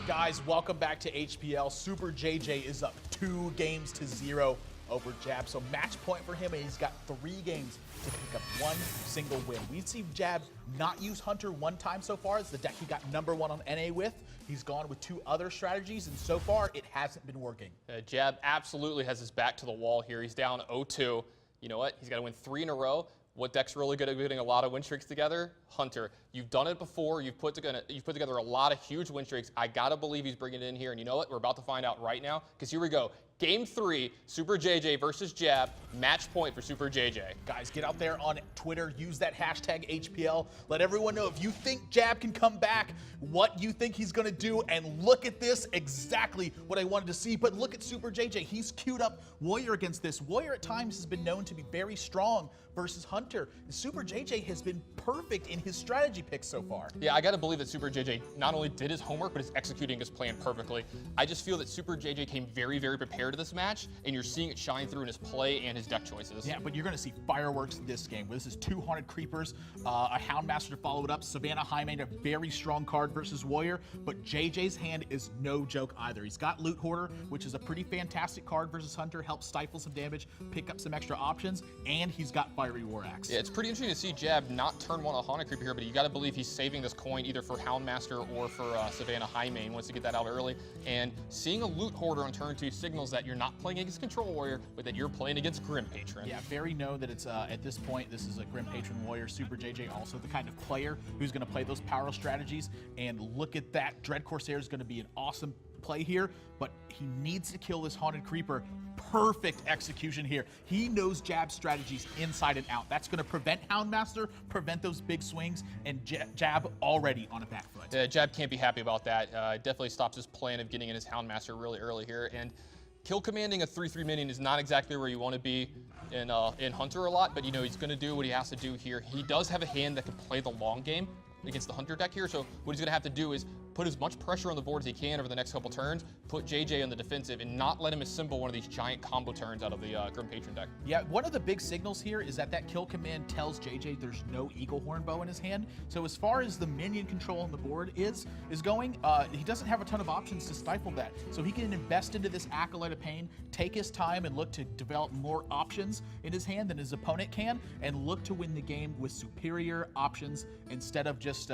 Guys, welcome back to HPL. Super JJ is up 2-0 over Jab. So match point for him, and he's got 3 games to pick up one single win. We've seen Jab not use Hunter one time so far. It's the deck he got #1 on NA with. He's gone with 2 other strategies, and so far it hasn't been working. Jab absolutely has his back to the wall here. He's down 0-2. You know what? He's got to win 3 in a row. What deck's really good at getting a lot of win streaks together? Hunter. You've done it before. You've put together a lot of huge win streaks. I gotta believe he's bringing it in here. And you know what? We're about to find out right now. Because here we go. Game 3, Super JJ versus Jab. Match point for Super JJ. Guys, get out there on Twitter. Use that hashtag HPL. Let everyone know if you think Jab can come back, what you think he's going to do. And look at this, exactly what I wanted to see. But look at Super JJ. He's queued up Warrior against this. Warrior at times has been known to be very strong versus Hunter. Super JJ has been perfect in his strategy picks so far. Yeah, I got to believe that Super JJ not only did his homework, but is executing his plan perfectly. I just feel that Super JJ came very, very prepared to this match, and you're seeing it shine through in his play and his deck choices. Yeah, but you're going to see fireworks this game. This is 2 Haunted Creepers, a Houndmaster to follow it up. Savannah Highmane, a very strong card versus Warrior, but JJ's hand is no joke either. He's got Loot Hoarder, which is a pretty fantastic card versus Hunter, helps stifle some damage, pick up some extra options, and he's got Fiery War Axe. Yeah, it's pretty interesting to see Jab not turn one on Haunted Creeper here, but you got to believe he's saving this coin either for Houndmaster or for Savannah Highmane, wants to get that out early. And seeing a Loot Hoarder on turn 2 signals that you're not playing against Control Warrior, but that you're playing against Grim Patron. Yeah, very known that it's at this point, this is a Grim Patron Warrior. Super JJ also the kind of player who's going to play those power strategies. And look at that, Dread Corsair is going to be an awesome play here, but he needs to kill this Haunted Creeper. Perfect execution here. He knows Jab's strategies inside and out. That's going to prevent Houndmaster, prevent those big swings, and Jab already on a back foot. Yeah, Jab can't be happy about that. It definitely stops his plan of getting in his Houndmaster really early here. And kill commanding a 3/3 minion is not exactly where you want to be in Hunter a lot, but you know he's going to do what he has to do here. He does have a hand that can play the long game against the Hunter deck here, so what he's going to have to do is put as much pressure on the board as he can over the next couple turns, put JJ on the defensive, and not let him assemble one of these giant combo turns out of the Grim Patron deck. Yeah, one of the big signals here is that kill command tells JJ there's no Eagle Horn Bow in his hand. So as far as the minion control on the board is going, he doesn't have a ton of options to stifle that. So he can invest into this Acolyte of Pain, take his time and look to develop more options in his hand than his opponent can, and look to win the game with superior options instead of just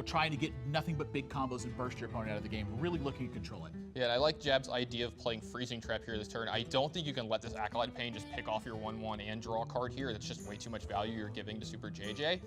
trying to get nothing but big combos and burst your opponent out of the game. Really looking to control it. Yeah, and I like Jab's idea of playing Freezing Trap here this turn. I don't think you can let this Acolyte of Pain just pick off your 1/1 and draw a card here. That's just way too much value you're giving to Super JJ.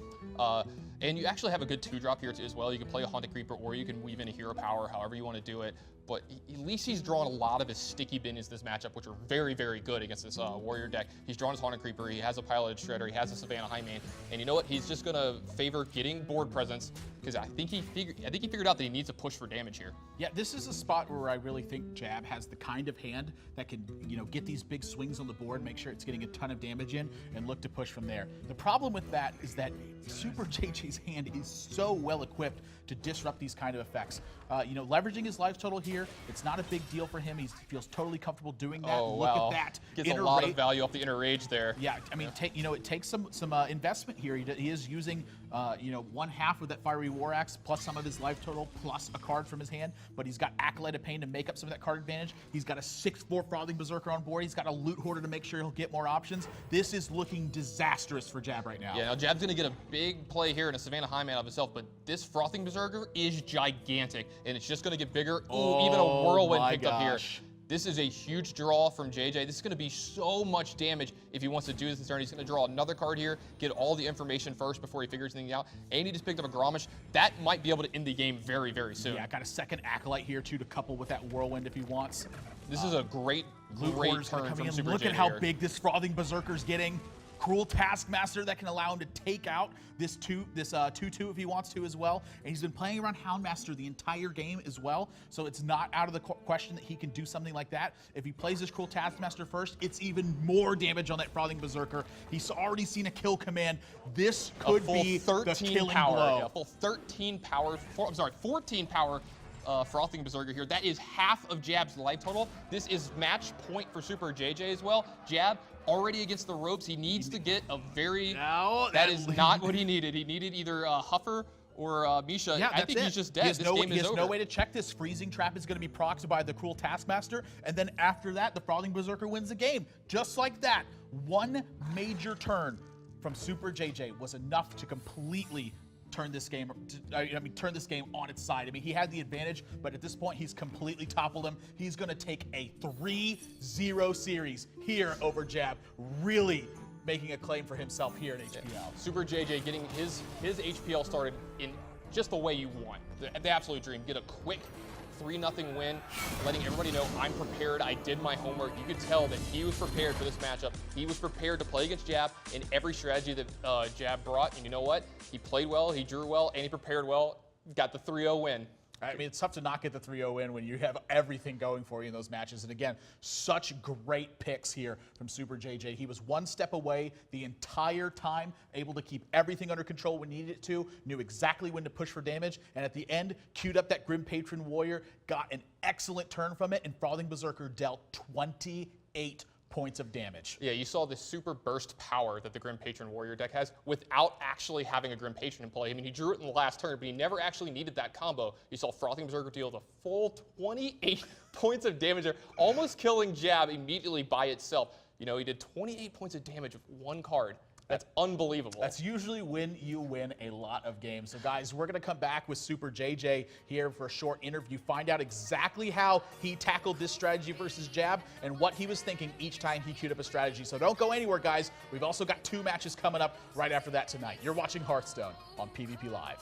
And you actually have a good 2-drop here as well. You can play a Haunted Creeper, or you can weave in a Hero Power, however you want to do it. But at least he's drawn a lot of his sticky minions this matchup, which are very, very good against this Warrior deck. He's drawn his Haunted Creeper, he has a Piloted Shredder, he has a Savannah Highmane, and you know what? He's just gonna favor getting board presence because I think he figured out that he needs to push for damage here. Yeah, this is a spot where I really think Jab has the kind of hand that can, get these big swings on the board, make sure it's getting a ton of damage in, and look to push from there. The problem with that is that Super JJ's hand is so well equipped to disrupt these kind of effects. Leveraging his life total here, it's not a big deal for him. He feels totally comfortable doing that. Oh, look wow. at that. Gets a lot of value off the Inner Rage there. Yeah, I mean, it takes some investment here. He is using, 1/2 of that Fiery War Axe plus some of his life total plus a card from his hand, but he's got Acolyte of Pain to make up some of that card advantage. He's got a 6/4 Frothing Berserker on board. He's got a Loot Hoarder to make sure he'll get more options. This is looking disastrous for Jab right now. Yeah, now Jab's gonna get a big play here in a Savannah Highmane of himself, but this Frothing Berserker is gigantic, and it's just gonna get bigger. Ooh, even a Whirlwind picked up here. This is a huge draw from JJ. This is going to be so much damage if he wants to do this this turn. He's going to draw another card here, get all the information first before he figures things out. And he just picked up a Grommash. That might be able to end the game very, very soon. Yeah, got a second Acolyte here, too, to couple with that Whirlwind if he wants. This is a great turn from Super Look JJ at how here. big this Frothing Berserker's getting. Cruel Taskmaster that can allow him to take out this 2/2 if he wants to as well. And he's been playing around Houndmaster the entire game as well, so it's not out of the question that he can do something like that. If he plays this Cruel Taskmaster first, it's even more damage on that Frothing Berserker. He's already seen a kill command. This could be the killing blow. Yeah, full 13 power, 14 power Frothing Berserker here. That is half of Jab's life total. This is match point for Super JJ as well. Jab already against the ropes. He needs to get a very... No, that is not what he needed. He needed either a Huffer or Misha, Yeah, I think he's just dead. This game he is has over. no way to check this. Freezing Trap is going to be procced by the Cruel Taskmaster, and then after that, the Frothing Berserker wins the game. Just like that, one major turn from Super JJ was enough to completely turn this game, turn this game on its side. I mean, he had the advantage, but at this point, he's completely toppled him. He's going to take a 3-0 series here over Jab, really making a claim for himself here at HPL. Super JJ getting his HPL started in just the way you want. The absolute dream. Get a quick 3-0 win, letting everybody know I'm prepared. I did my homework. You could tell that he was prepared for this matchup. He was prepared to play against Jab in every strategy that Jab brought. And you know what? He played well, he drew well, and he prepared well. Got the 3-0 win. I mean, it's tough to not get the 3-0 win when you have everything going for you in those matches. And again, such great picks here from Super JJ. He was one step away the entire time, able to keep everything under control when needed to, knew exactly when to push for damage, and at the end, queued up that Grim Patron Warrior, got an excellent turn from it, and Frothing Berserker dealt 28 points of damage. Yeah, you saw the super burst power that the Grim Patron Warrior deck has without actually having a Grim Patron in play. I mean, he drew it in the last turn, but he never actually needed that combo. You saw Frothing Berserker deal the full 28 points of damage there, almost killing Jab immediately by itself. You know, he did 28 points of damage with one card. That's unbelievable. That's usually when you win a lot of games. So guys, we're going to come back with Super JJ here for a short interview, find out exactly how he tackled this strategy versus Jab and what he was thinking each time he queued up a strategy. So don't go anywhere, guys. We've also got 2 matches coming up right after that tonight. You're watching Hearthstone on PvP Live.